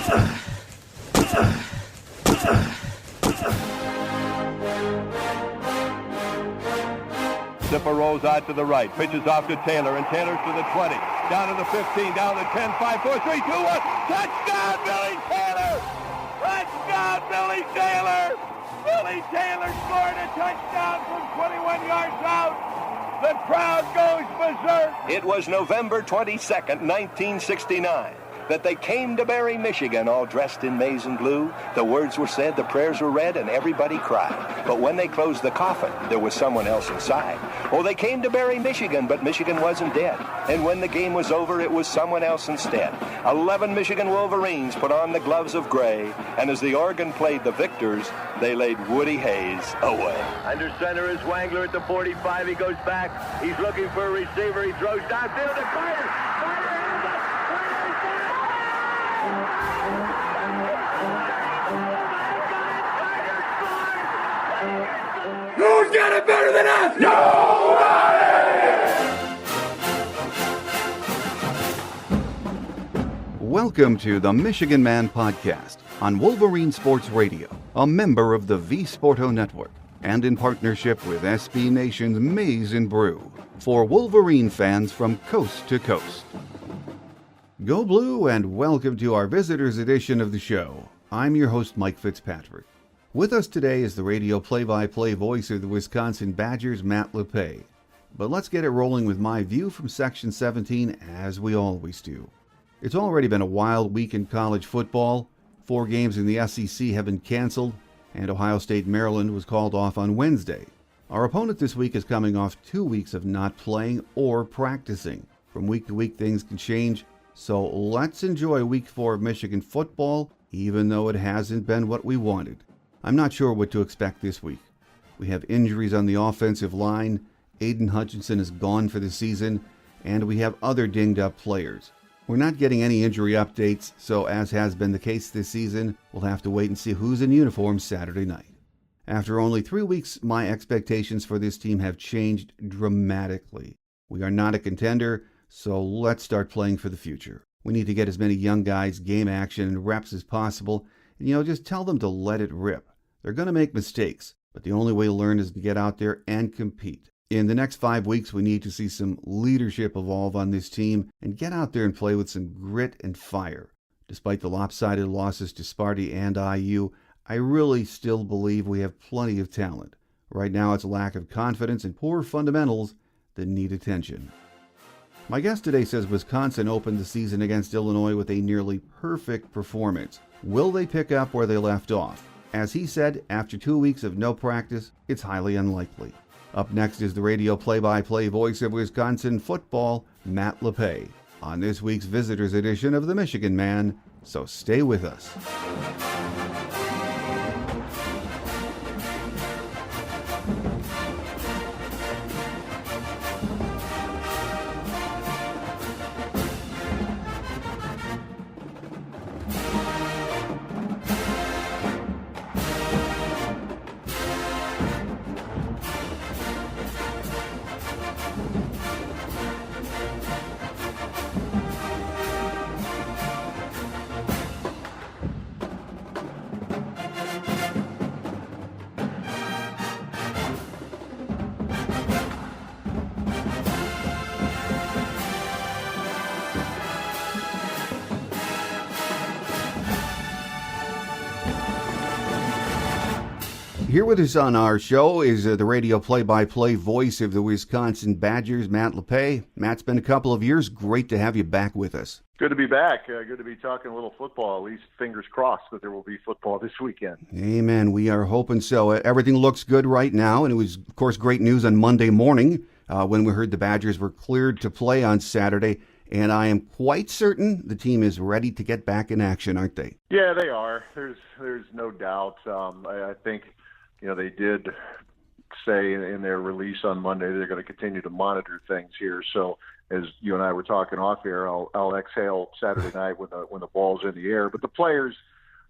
Zipper rolls out to the right, pitches off to Taylor, and Taylor's to the 20, down to the 15, down to the 10, 5, 4, 3, 2, 1. Touchdown, Billy Taylor! Touchdown, Billy Taylor! Billy Taylor scored a touchdown from 21 yards out. The crowd goes berserk. It was November 22nd, 1969. That they came to Barry, Michigan, all dressed in maize and blue. The words were said, the prayers were read, and everybody cried. But when they closed the coffin, there was someone else inside. Oh, they came to Barry, Michigan, but Michigan wasn't dead. And when the game was over, it was someone else instead. 11 Michigan Wolverines put on the gloves of gray, and as the organ played the victors, they laid Woody Hayes away. Under center is Wangler at the 45. He goes back. He's looking for a receiver. He throws downfield to Carter. Who's got it better than us? Nobody! Welcome to the Michigan Man Podcast on Wolverine Sports Radio, a member of the V Sporto Network, and in partnership with SB Nation's Maize and Brew, for Wolverine fans from coast to coast. Go Blue, and welcome to our visitors edition of the show. I'm your host, Mike Fitzpatrick. With us today is the radio play-by-play voice of the Wisconsin Badgers, Matt Lepay. But let's get it rolling with my view from Section 17, as we always do. It's already been a wild week in college football. 4 games in the SEC have been canceled, and Ohio State Maryland was called off on Wednesday. Our opponent this week is coming off 2 weeks of not playing or practicing. From week to week, things can change, so let's enjoy Week 4 of Michigan football, even though it hasn't been what we wanted. I'm not sure what to expect this week. We have injuries on the offensive line, Aiden Hutchinson is gone for the season, and we have other dinged-up players. We're not getting any injury updates, so as has been the case this season, we'll have to wait and see who's in uniform Saturday night. After only 3 weeks, my expectations for this team have changed dramatically. We are not a contender, so let's start playing for the future. We need to get as many young guys game action and reps as possible, and just tell them to let it rip. They're going to make mistakes, but the only way to learn is to get out there and compete. In the next 5 weeks, we need to see some leadership evolve on this team and get out there and play with some grit and fire. Despite the lopsided losses to Sparty and IU, I really still believe we have plenty of talent. Right now, it's a lack of confidence and poor fundamentals that need attention. My guest today says Wisconsin opened the season against Illinois with a nearly perfect performance. Will they pick up where they left off? As he said, after 2 weeks of no practice, it's highly unlikely. Up next is the radio play-by-play voice of Wisconsin football, Matt Lepay, on this week's Visitors Edition of the Michigan Man, so stay with us. Here with us on our show is the radio play-by-play voice of the Wisconsin Badgers, Matt Lepay. Matt, it's been a couple of years. Great to have you back with us. Good to be back. Good to be talking a little football. At least fingers crossed that there will be football this weekend. Amen. We are hoping so. Everything looks good right now, and it was, of course, great news on Monday morning when we heard the Badgers were cleared to play on Saturday. And I am quite certain the team is ready to get back in action, aren't they? Yeah, they are. There's no doubt. I think they did say in their release on Monday they're going to continue to monitor things here. So as you and I were talking off air, I'll exhale Saturday night when the ball's in the air. But the players,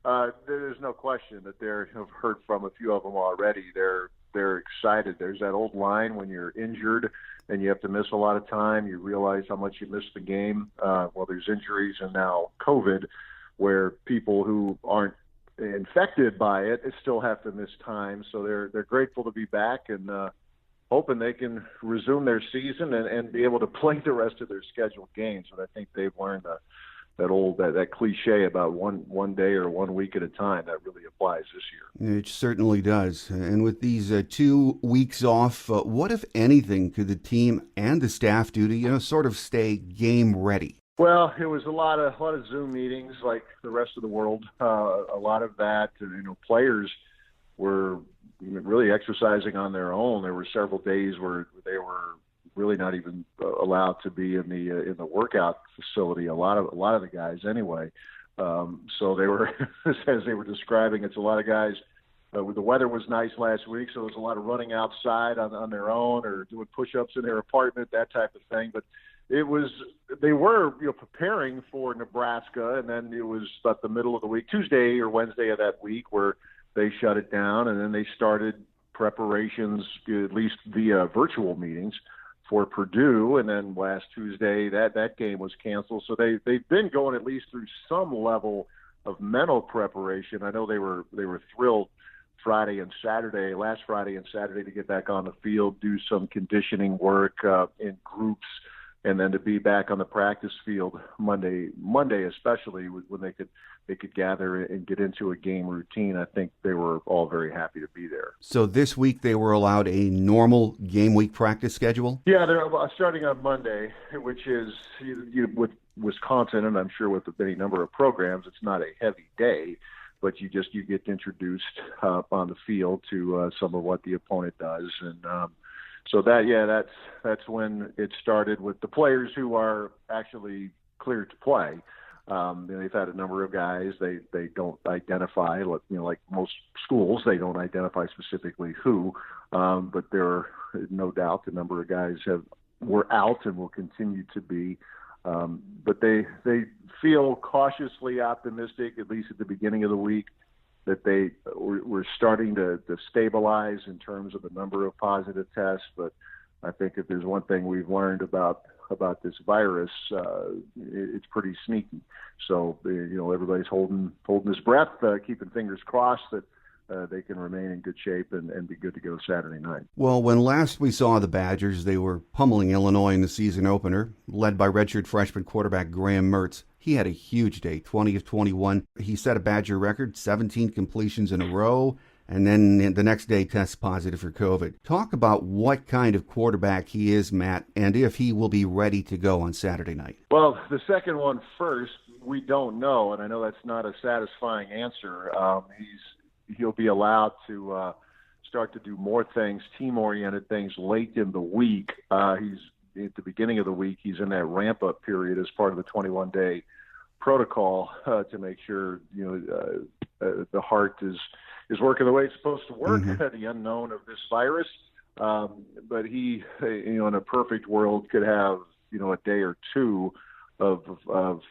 there's no question that I've heard from a few of them already. They're excited. There's that old line when you're injured and you have to miss a lot of time. You realize how much you missed the game. Well, there's injuries and now COVID. where people who aren't infected by it still have to miss time. So they're grateful to be back and hoping they can resume their season and be able to play the rest of their scheduled games. But I think they've learned that cliche about one day or 1 week at a time, that really applies this year. It certainly does. And with these 2 weeks off, what, if anything, could the team and the staff do to, sort of stay game ready? Well, it was a lot of Zoom meetings like the rest of the world. A lot of that, players were really exercising on their own. There were several days where they were really not even allowed to be in the workout facility. A lot of the guys, anyway. So they were, as they were describing, it's a lot of guys. The weather was nice last week, so there was a lot of running outside on their own or doing push-ups in their apartment, that type of thing. But they were preparing for Nebraska, and then it was about the middle of the week, Tuesday or Wednesday of that week, where they shut it down, and then they started preparations, at least via virtual meetings, for Purdue. And then last Tuesday, that game was canceled. So they've been going at least through some level of mental preparation. I know they were thrilled last Friday and Saturday, to get back on the field, do some conditioning work in groups, and then to be back on the practice field Monday especially, when they could gather and get into a game routine. I think they were all very happy to be there. So this week they were allowed a normal game week practice schedule? Yeah, they're starting on Monday, which is with Wisconsin, and I'm sure with any number of programs, it's not a heavy day, but you get introduced on the field to some of what the opponent does. And so that's when it started with the players who are actually cleared to play. They've had a number of guys. They don't identify, like most schools, they don't identify specifically who, but there are no doubt a number of guys were out and will continue to be. But they feel cautiously optimistic, at least at the beginning of the week, that they were starting to stabilize in terms of the number of positive tests. But I think if there's one thing we've learned about this virus, it's pretty sneaky. So everybody's holding his breath, keeping fingers crossed that they can remain in good shape and be good to go Saturday night. Well, when last we saw the Badgers, they were pummeling Illinois in the season opener, led by redshirt freshman quarterback Graham Mertz. He had a huge day, 20 of 21. He set a Badger record, 17 completions in a row, and then the next day tests positive for COVID. Talk about what kind of quarterback he is, Matt, and if he will be ready to go on Saturday night. Well, the second one first, we don't know, and I know that's not a satisfying answer. He'll be allowed to start to do more things, team-oriented things, late in the week. He's at the beginning of the week. He's in that ramp-up period as part of the 21-day protocol to make sure the heart is working the way it's supposed to work. The unknown of this virus, but he, in a perfect world, could have a day or two of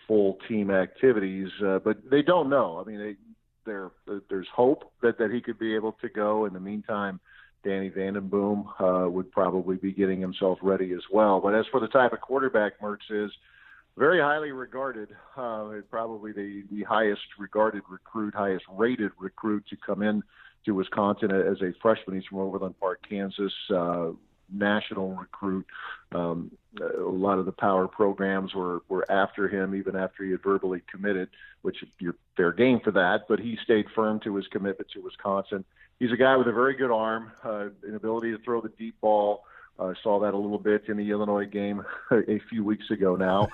full team activities, but they don't know. I mean, there's hope that he could be able to go. In the meantime, Danny Vandenboom would probably be getting himself ready as well. But as for the type of quarterback Mertz is, very highly regarded, probably the highest regarded recruit, highest rated recruit to come in to Wisconsin as a freshman. He's from Overland Park, Kansas, national recruit. A lot of the power programs were after him, even after he had verbally committed, which you're fair game for that, but he stayed firm to his commitment to Wisconsin. He's a guy with a very good arm, an ability to throw the deep ball. Saw that a little bit in the Illinois game a few weeks ago now.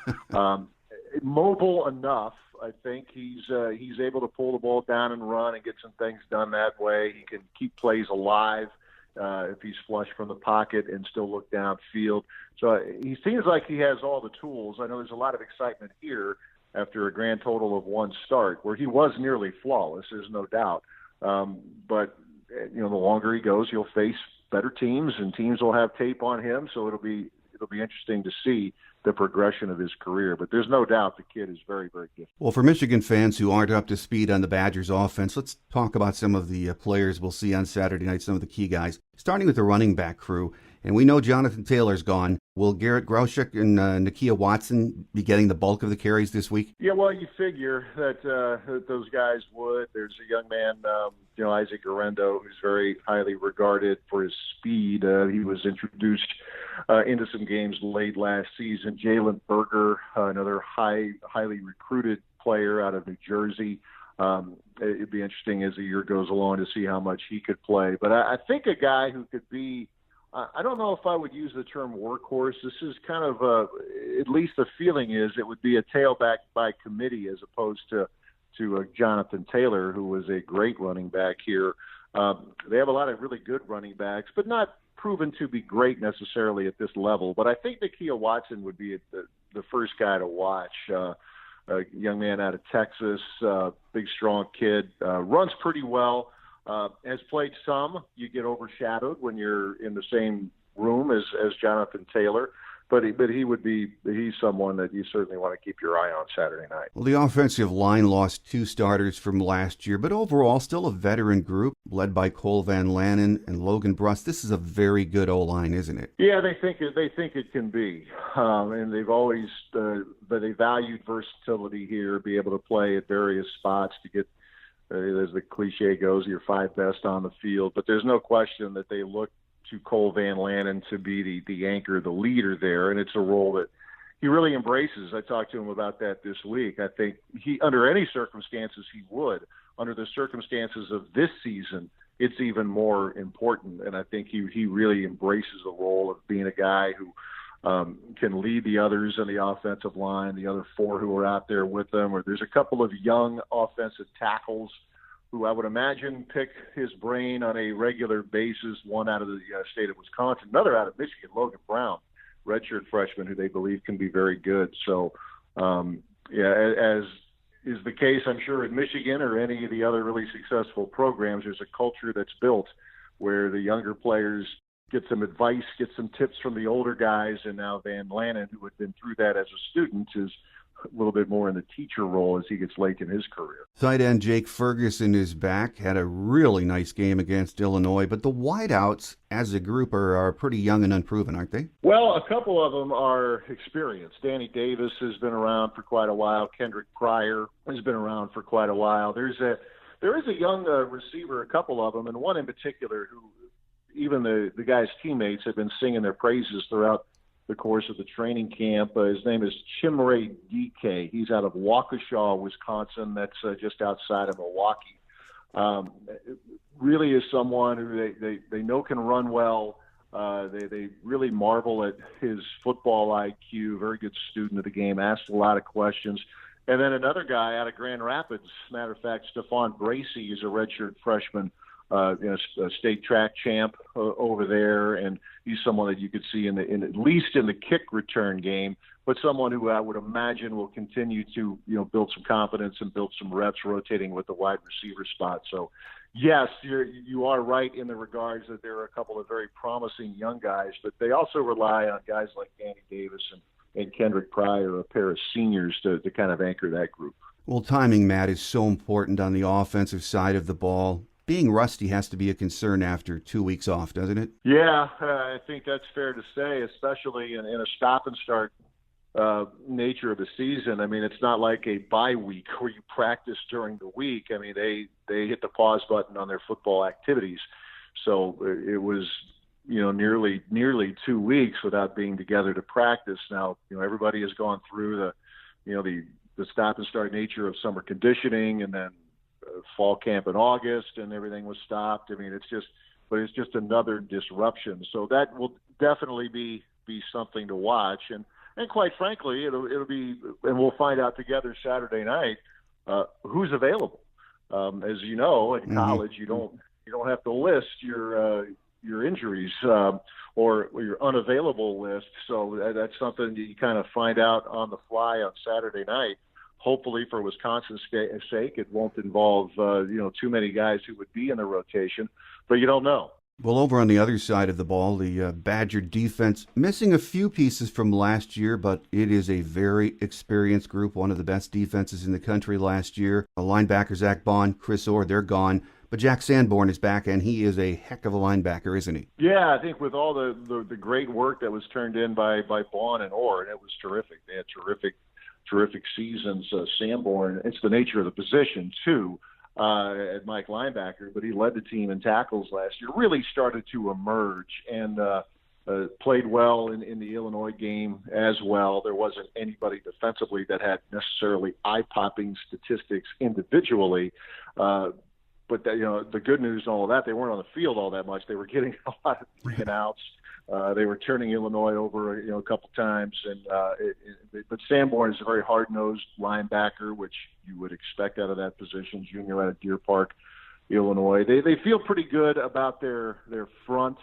Mobile enough, I think. He's able to pull the ball down and run and get some things done that way. He can keep plays alive if he's flush from the pocket and still look downfield. So he seems like he has all the tools. I know there's a lot of excitement here after a grand total of one start, where he was nearly flawless, there's no doubt. But the longer he goes, he'll face better teams, and teams will have tape on him. So it'll be interesting to see the progression of his career. But there's no doubt the kid is very, very gifted. Well, for Michigan fans who aren't up to speed on the Badgers offense, let's talk about some of the players we'll see on Saturday night, some of the key guys, starting with the running back crew. And we know Jonathan Taylor's gone. Will Garrett Groshek and Nakia Watson be getting the bulk of the carries this week? Yeah, well, you figure that those guys would. There's a young man, Isaac Arendo, who's very highly regarded for his speed. He was introduced into some games late last season. Jalen Berger, another highly recruited player out of New Jersey. It'd be interesting as the year goes along to see how much he could play. But I think a guy who could be, I don't know if I would use the term workhorse. This is kind of at least the feeling is it would be a tailback by committee as opposed to Jonathan Taylor, who was a great running back here. They have a lot of really good running backs, but not proven to be great necessarily at this level. But I think Nakia Watson would be the first guy to watch. A young man out of Texas, big, strong kid, runs pretty well. Has played some. You get overshadowed when you're in the same room as Jonathan Taylor, but he's someone that you certainly want to keep your eye on Saturday night. Well, the offensive line lost 2 starters from last year, but overall still a veteran group led by Cole Van Lanen and Logan Bruss. This is a very good O-line, isn't it? Yeah, they think it can be, and they've always but they valued versatility here, be able to play at various spots to get. As the cliche goes, your 5 best on the field. But there's no question that they look to Cole Van Lanen to be the anchor, the leader there, and it's a role that he really embraces. I talked to him about that this week. I think he, under any circumstances, he would. Under the circumstances of this season, it's even more important, and I think he really embraces the role of being a guy who can lead the others in the offensive line, the other 4 who are out there with them. Or there's a couple of young offensive tackles who I would imagine pick his brain on a regular basis, one out of the state of Wisconsin, another out of Michigan, Logan Brown, redshirt freshman, who they believe can be very good. So, as is the case, I'm sure, in Michigan or any of the other really successful programs, there's a culture that's built where the younger players get some advice, get some tips from the older guys, and now Van Lanen, who had been through that as a student, is a little bit more in the teacher role as he gets late in his career. Tight end Jake Ferguson is back, had a really nice game against Illinois, but the wideouts as a group are pretty young and unproven, aren't they? Well, a couple of them are experienced. Danny Davis has been around for quite a while. Kendrick Pryor has been around for quite a while. There is a young receiver, a couple of them, and one in particular who even the guy's teammates have been singing their praises throughout the course of the training camp. His name is Chimere Dike. He's out of Waukesha, Wisconsin. That's just outside of Milwaukee. Really is someone who they know can run well. They really marvel at his football IQ, very good student of the game, asked a lot of questions. And then another guy out of Grand Rapids, matter of fact, Stephon Bracey is a redshirt freshman, a state track champ over there, and he's someone that you could see in at least in the kick return game, but someone who I would imagine will continue to build some confidence and build some reps rotating with the wide receiver spot. So, yes, you are right in the regards that there are a couple of very promising young guys, but they also rely on guys like Danny Davis and Kendrick Pryor, a pair of seniors, to kind of anchor that group. Well, timing, Matt, is so important on the offensive side of the ball. Being rusty has to be a concern after 2 weeks off, doesn't it? Yeah, I think that's fair to say, especially in a stop-and-start nature of the season. I mean, it's not like a bye week where you practice during the week. I mean, they hit the pause button on their football activities. So it was, nearly 2 weeks without being together to practice. Now, everybody has gone through the stop-and-start nature of summer conditioning, and then fall camp in August, and everything was stopped. I mean, it's just another disruption. So that will definitely be something to watch. And quite frankly, it'll be, and we'll find out together Saturday night who's available. As you know, in college, you don't have to list your injuries or your unavailable list. So that's something you kind of find out on the fly on Saturday night. Hopefully, for Wisconsin's sake, it won't involve too many guys who would be in the rotation, but you don't know. Well, over on the other side of the ball, the Badger defense missing a few pieces from last year, but it is a very experienced group, one of the best defenses in the country last year. Linebacker Zach Bond, Chris Orr, they're gone. But Jack Sanborn is back, and he is a heck of a linebacker, isn't he? Yeah, I think with all the great work that was turned in by Vaughn and Orr, and it was terrific. They had terrific seasons. Sanborn, it's the nature of the position, too, at Mike linebacker, but he led the team in tackles last year, really started to emerge, and played well in the Illinois game as well. There wasn't anybody defensively that had necessarily eye-popping statistics individually, but the good news and all of that, they weren't on the field all that much. They were getting a lot of 3-and-outs. They were turning Illinois over, a couple times, but Sanborn is a very hard-nosed linebacker, which you would expect out of that position. Junior out of Deer Park, Illinois. They feel pretty good about their front.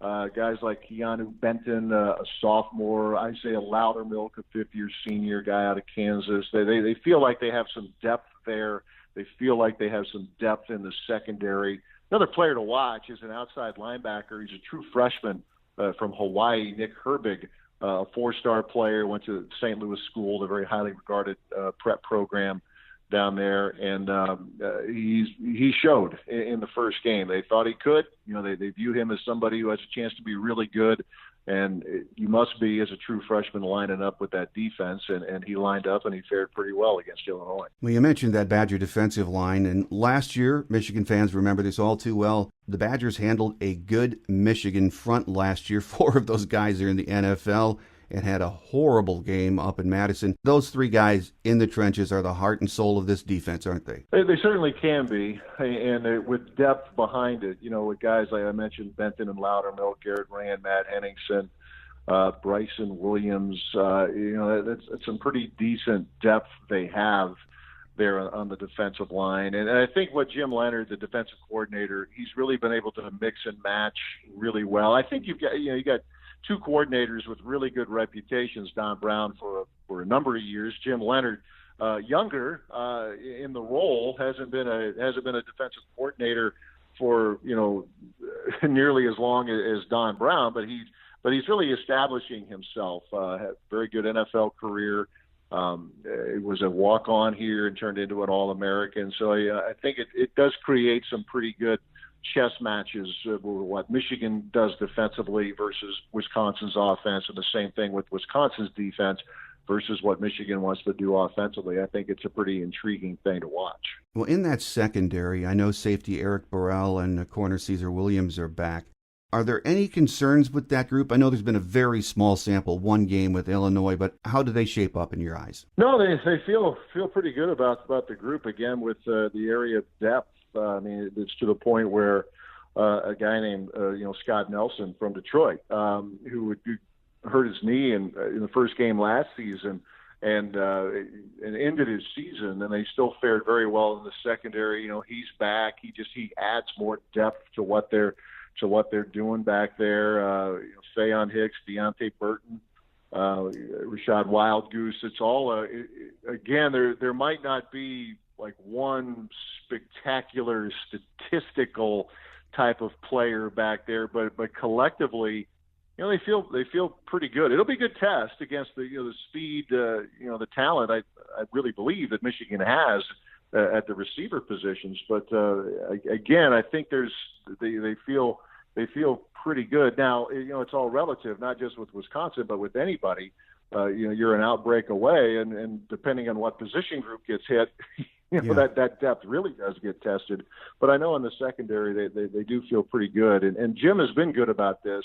Guys like Keanu Benton, a sophomore, Isaiah Loudermilk, a fifth-year senior guy out of Kansas. They feel like they have some depth there. They feel like they have some depth in the secondary. Another player to watch is an outside linebacker. He's a true freshman from Hawaii, Nick Herbig, a four-star player, went to St. Louis School, the very highly regarded prep program down there, and he showed in the first game. They thought he could. They view him as somebody who has a chance to be really good, and you must be, as a true freshman, lining up with that defense, and he lined up, and he fared pretty well against Illinois. Well, you mentioned that Badger defensive line, and last year, Michigan fans remember this all too well, the Badgers handled a good Michigan front last year. 4 of those guys are in the NFL and had a horrible game up in Madison. Those 3 guys in the trenches are the heart and soul of this defense, aren't they? They certainly can be, and with depth behind it, with guys like I mentioned, Benton and Loudermilk, Garrett Rand, Matt Henningsen, Bryson Williams, that's some pretty decent depth they have there on the defensive line. And I think what Jim Leonard, the defensive coordinator, he's really been able to mix and match really well. I think you got 2 coordinators with really good reputations, Don Brown for a number of years, Jim Leonard, younger in the role, hasn't been a defensive coordinator for nearly as long as Don Brown, but he's really establishing himself. Had a very good NFL career. It was a walk-on here and turned into an All-American. So I think it does create some pretty good chess matches, what Michigan does defensively versus Wisconsin's offense, and the same thing with Wisconsin's defense versus what Michigan wants to do offensively. I think it's a pretty intriguing thing to watch. Well, in that secondary, I know safety Eric Burrell and corner Caesar Williams are back. Are there any concerns with that group? I know there's been a very small sample, 1 game with Illinois, but how do they shape up in your eyes? No, they feel pretty good about the group, again, with the area of depth. It's to the point where a guy named Scott Nelson from Detroit, who hurt his knee in the first game last season and ended his season, and they still fared very well in the secondary. He's back. He adds more depth to what they're doing back there. Faion Hicks, Deontay Burton, Rashad Wildgoose. It's all again. There might not be like one spectacular statistical type of player back there, but collectively, they feel pretty good. It'll be a good test against the speed, the talent. I really believe that Michigan has at the receiver positions. But again, I think they feel pretty good. Now, it's all relative, not just with Wisconsin, but with anybody. You're an outbreak away, and depending on what position group gets hit, that depth really does get tested. But I know in the secondary they do feel pretty good, and Jim has been good about this,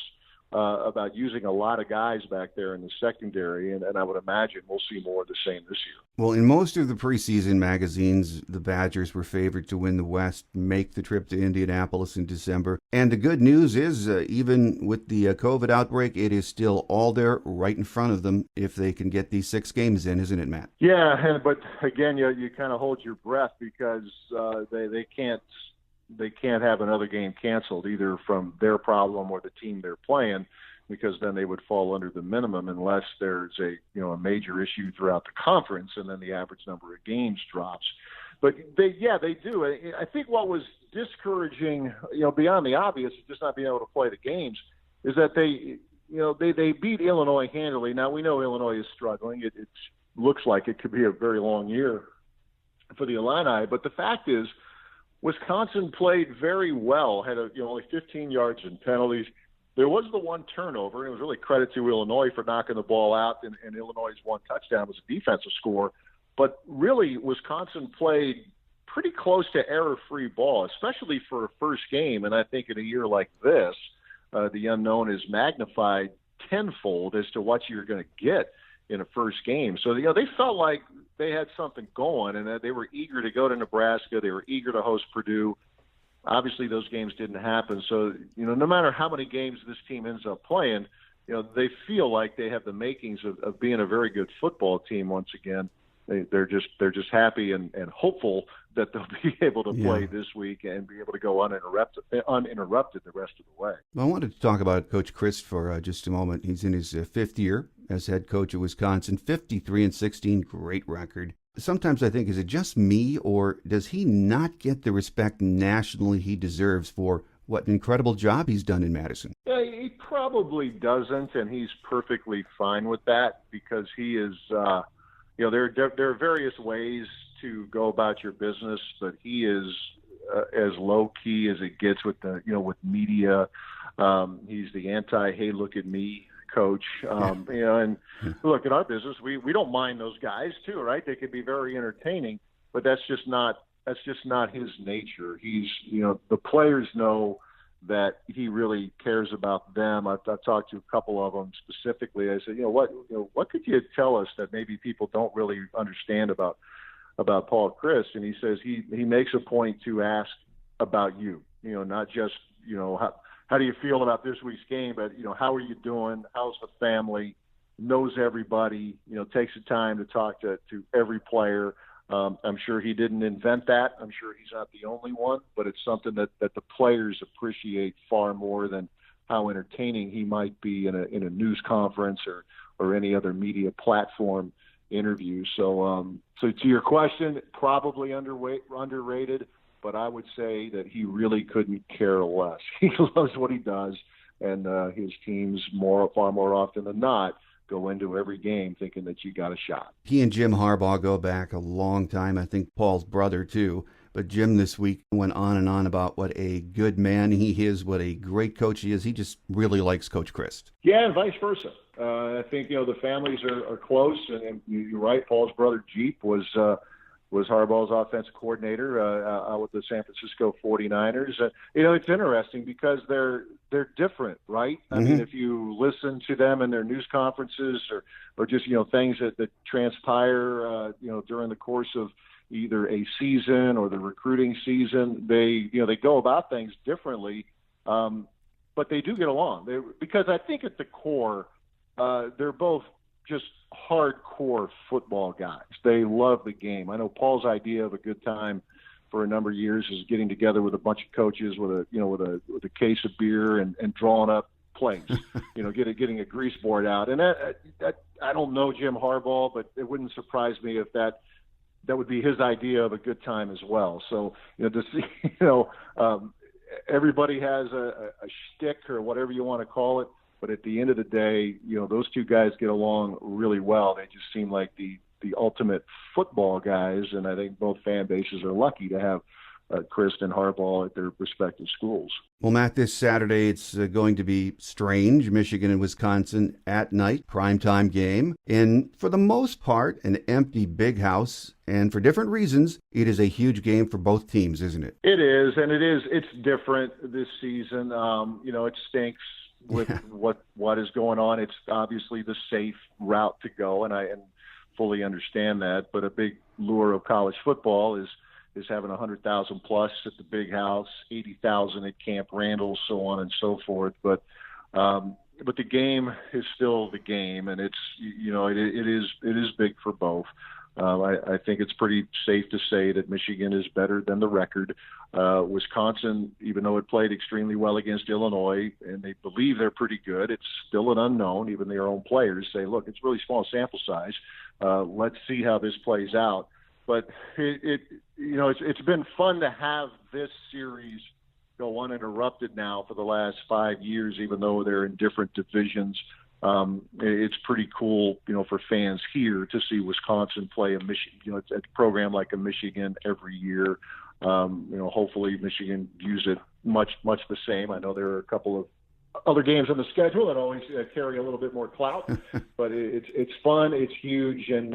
about using a lot of guys back there in the secondary, and I would imagine we'll see more of the same this year. Well, in most of the preseason magazines, the Badgers were favored to win the West, make the trip to Indianapolis in December. And the good news is, even with the COVID outbreak, it is still all there right in front of them if they can get these 6 games in, isn't it, Matt? Yeah, but again, you kind of hold your breath because they can't have another game canceled, either from their problem or the team they're playing, because then they would fall under the minimum unless there's a major issue throughout the conference, and then the average number of games drops. But they do. I think what was discouraging, beyond the obvious, just not being able to play the games, is that they beat Illinois handily. Now we know Illinois is struggling. It looks like it could be a very long year for the Illini, but the fact is, Wisconsin played very well, had only 15 yards in penalties. There was the one turnover, and it was really credit to Illinois for knocking the ball out, and Illinois' one touchdown was a defensive score. But really, Wisconsin played pretty close to error-free ball, especially for a first game. And I think in a year like this, the unknown is magnified tenfold as to what you're going to get in a first game. So, they felt like they had something going, and they were eager to go to Nebraska. They were eager to host Purdue. Obviously, those games didn't happen. So, no matter how many games this team ends up playing, they feel like they have the makings of being a very good football team once again. They're just happy and hopeful that they'll be able to play this week and be able to go uninterrupted the rest of the way. Well, I wanted to talk about Coach Chryst for just a moment. He's in his fifth year as head coach of Wisconsin, 53-16, great record. Sometimes I think, is it just me, or does he not get the respect nationally he deserves for what an incredible job he's done in Madison? Yeah, he probably doesn't, and he's perfectly fine with that because he is there are various ways to go about your business, but he is as low key as it gets with with media. He's the "hey, look at me" coach. And look, in our business, we don't mind those guys too, right? They can be very entertaining, but that's just not his nature. He's the players know that he really cares about them. I've talked to a couple of them specifically. I said, what could you tell us that maybe people don't really understand about Paul Chryst? And he says he makes a point to ask about you, not just, how do you feel about this week's game, but, how are you doing? How's the family? Knows everybody, takes the time to talk to every player. I'm sure he didn't invent that. I'm sure he's not the only one, but it's something that the players appreciate far more than how entertaining he might be in a news conference or any other media platform interview. So to your question, probably underrated, but I would say that he really couldn't care less. He loves what he does, and his teams far more often than not go into every game thinking that you got a shot. He and Jim Harbaugh go back a long time. I think Paul's brother too. But Jim this week went on and on about what a good man he is, what a great coach he is. He just really likes Coach Chryst. Yeah, and vice versa. I think the families are close, and you're right. Paul's brother Jeep was Harbaugh's offensive coordinator out with the San Francisco 49ers. It's interesting because they're different, right? I mean, if you listen to them in their news conferences or just, things that transpire, during the course of either a season or the recruiting season, they go about things differently. But they do get along because I think at the core, they're both just hardcore football guys. They love the game. I know Paul's idea of a good time for a number of years is getting together with a bunch of coaches with a case of beer and drawing up plays, getting a grease board out. And that I don't know Jim Harbaugh, but it wouldn't surprise me if that would be his idea of a good time as well. So, to see, everybody has a shtick or whatever you want to call it. But at the end of the day, those two guys get along really well. They just seem like the ultimate football guys, and I think both fan bases are lucky to have Chryst and Harbaugh at their respective schools. Well, Matt, this Saturday it's going to be strange. Michigan and Wisconsin at night, primetime game. And for the most part, an empty Big House. And for different reasons, it is a huge game for both teams, isn't it? It is, and it's different this season. It stinks with what is going on. It's obviously the safe route to go, and I fully understand that. But a big lure of college football is having 100,000 plus at the Big House, 80,000 at Camp Randall, so on and so forth. But the game is still the game, and it's it is big for both. I think it's pretty safe to say that Michigan is better than the record. Wisconsin, even though it played extremely well against Illinois, and they believe they're pretty good, it's still an unknown. Even their own players say, look, it's really small sample size. Let's see how this plays out. But it's been fun to have this series go uninterrupted now for the last 5 years, even though they're in different divisions. It's pretty cool, for fans here to see Wisconsin play a program like a Michigan every year. Hopefully Michigan views it much the same. I know there are a couple of other games on the schedule that always carry a little bit more clout, but it's fun, it's huge, and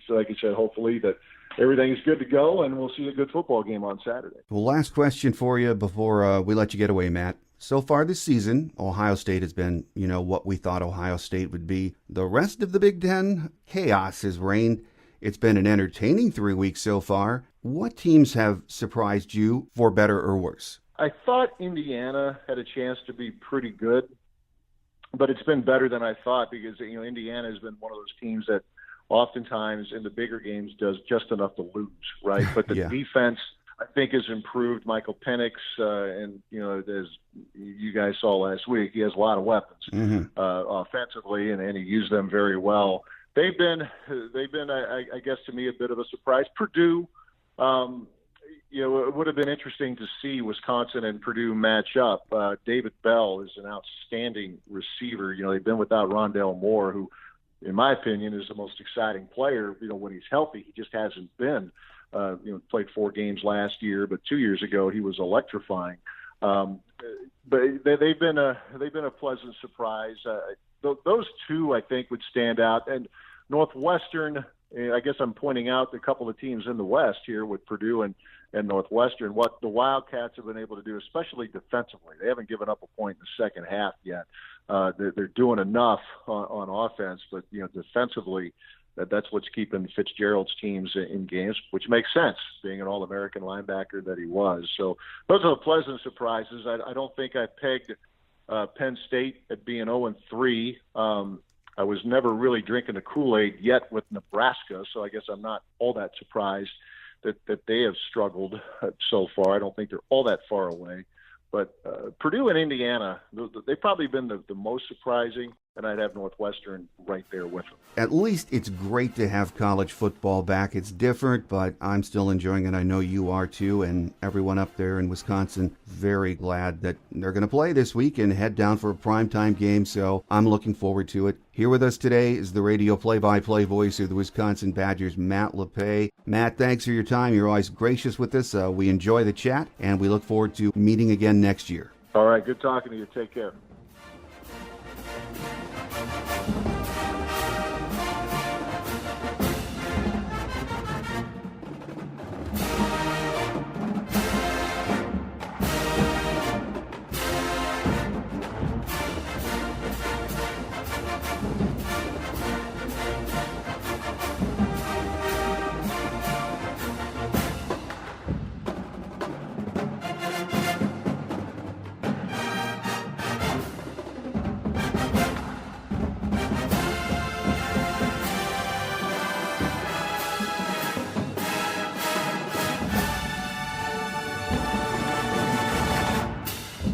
so like you said, hopefully that everything is good to go, and we'll see a good football game on Saturday. Well, last question for you before we let you get away, Matt. So far this season, Ohio State has been, what we thought Ohio State would be. The rest of the Big Ten, chaos has reigned. It's been an entertaining 3 weeks so far. What teams have surprised you, for better or worse? I thought Indiana had a chance to be pretty good, but it's been better than I thought because, Indiana has been one of those teams that oftentimes in the bigger games does just enough to lose, right? But the defense, I think, has improved. Michael Penix, and as you guys saw last week, he has a lot of weapons offensively, and he used them very well. They've been, I guess, to me, a bit of a surprise. Purdue, it would have been interesting to see Wisconsin and Purdue match up. David Bell is an outstanding receiver. They've been without Rondale Moore, who, in my opinion, is the most exciting player. When he's healthy, he just hasn't been. Played 4 games last year, but 2 years ago he was electrifying. But they've been a pleasant surprise. Those two, I think, would stand out. And Northwestern, I guess I'm pointing out a couple of teams in the West here with Purdue and Northwestern, what the Wildcats have been able to do, especially defensively. They haven't given up a point in the second half yet. They're doing enough on offense, but defensively, that's what's keeping Fitzgerald's teams in games, which makes sense, being an All-American linebacker that he was. So those are the pleasant surprises. I don't think I pegged Penn State at being 0-3. I was never really drinking the Kool-Aid yet with Nebraska, so I guess I'm not all that surprised that they have struggled so far. I don't think they're all that far away. But Purdue and Indiana, they've probably been the most surprising, and I'd have Northwestern right there with them. At least it's great to have college football back. It's different, but I'm still enjoying it. I know you are too, and everyone up there in Wisconsin, very glad that they're going to play this week and head down for a primetime game, so I'm looking forward to it. Here with us today is the radio play-by-play voice of the Wisconsin Badgers, Matt Lepay. Matt, thanks for your time. You're always gracious with us. We enjoy the chat, and we look forward to meeting again next year. All right, good talking to you. Take care.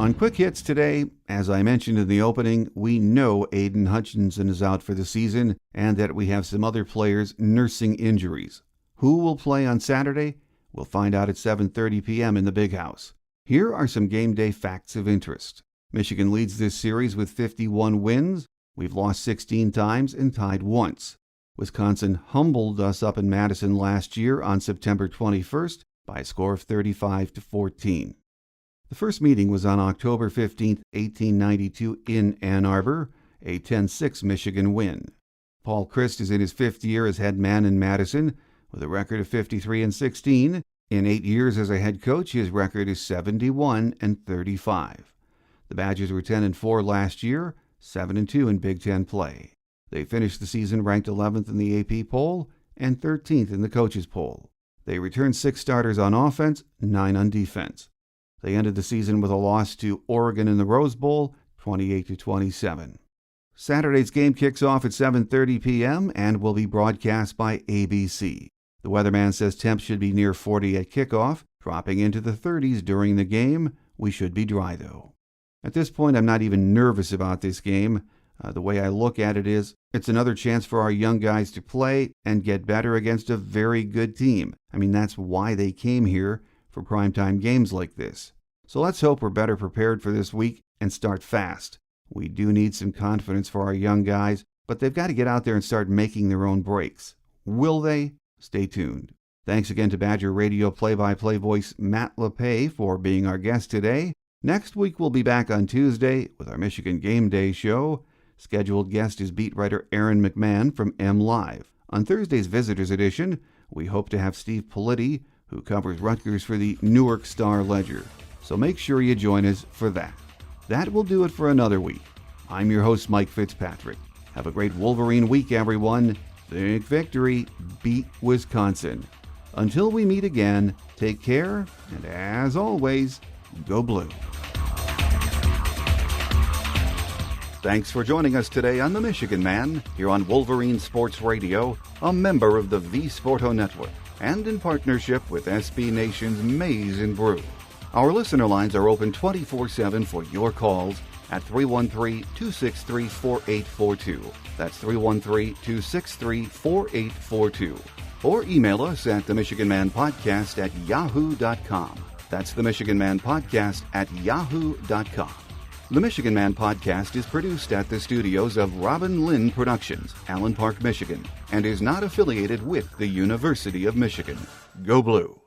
On Quick Hits today, as I mentioned in the opening, we know Aiden Hutchinson is out for the season and that we have some other players nursing injuries. Who will play on Saturday? We'll find out at 7:30 p.m. in the Big House. Here are some game day facts of interest. Michigan leads this series with 51 wins. We've lost 16 times and tied once. Wisconsin humbled us up in Madison last year on September 21st by a score of 35-14. The first meeting was on October 15, 1892 in Ann Arbor, a 10-6 Michigan win. Paul Christ is in his 5th year as head man in Madison with a record of 53-16. In 8 years as a head coach, his record is 71-35. The Badgers were 10-4 last year, 7-2 in Big Ten play. They finished the season ranked 11th in the AP poll and 13th in the coaches poll. They returned 6 starters on offense, 9 on defense. They ended the season with a loss to Oregon in the Rose Bowl, 28-27. Saturday's game kicks off at 7:30 p.m. and will be broadcast by ABC. The weatherman says temps should be near 40 at kickoff, dropping into the 30s during the game. We should be dry, though. At this point, I'm not even nervous about this game. The way I look at it is, it's another chance for our young guys to play and get better against a very good team. I mean, that's why they came here, for primetime games like this. So let's hope we're better prepared for this week and start fast. We do need some confidence for our young guys, but they've got to get out there and start making their own breaks. Will they? Stay tuned. Thanks again to Badger Radio play-by-play voice Matt Lepay for being our guest today. Next week we'll be back on Tuesday with our Michigan Game Day show. Scheduled guest is beat writer Aaron McMahon from MLive. On Thursday's Visitors Edition, we hope to have Steve Politti, who covers Rutgers for the Newark Star-Ledger. So make sure you join us for that. That will do it for another week. I'm your host, Mike Fitzpatrick. Have a great Wolverine week, everyone. Think victory. Beat Wisconsin. Until we meet again, take care, and as always, go Blue. Thanks for joining us today on The Michigan Man, here on Wolverine Sports Radio, a member of the V Sporto Network, and in partnership with SB Nation's Maize and Brew. Our listener lines are open 24/7 for your calls at 313-263-4842. That's 313-263-4842. Or email us at themichiganmanpodcast@yahoo.com. That's themichiganmanpodcast@yahoo.com. The Michigan Man Podcast is produced at the studios of Robin Lynn Productions, Allen Park, Michigan, and is not affiliated with the University of Michigan. Go Blue!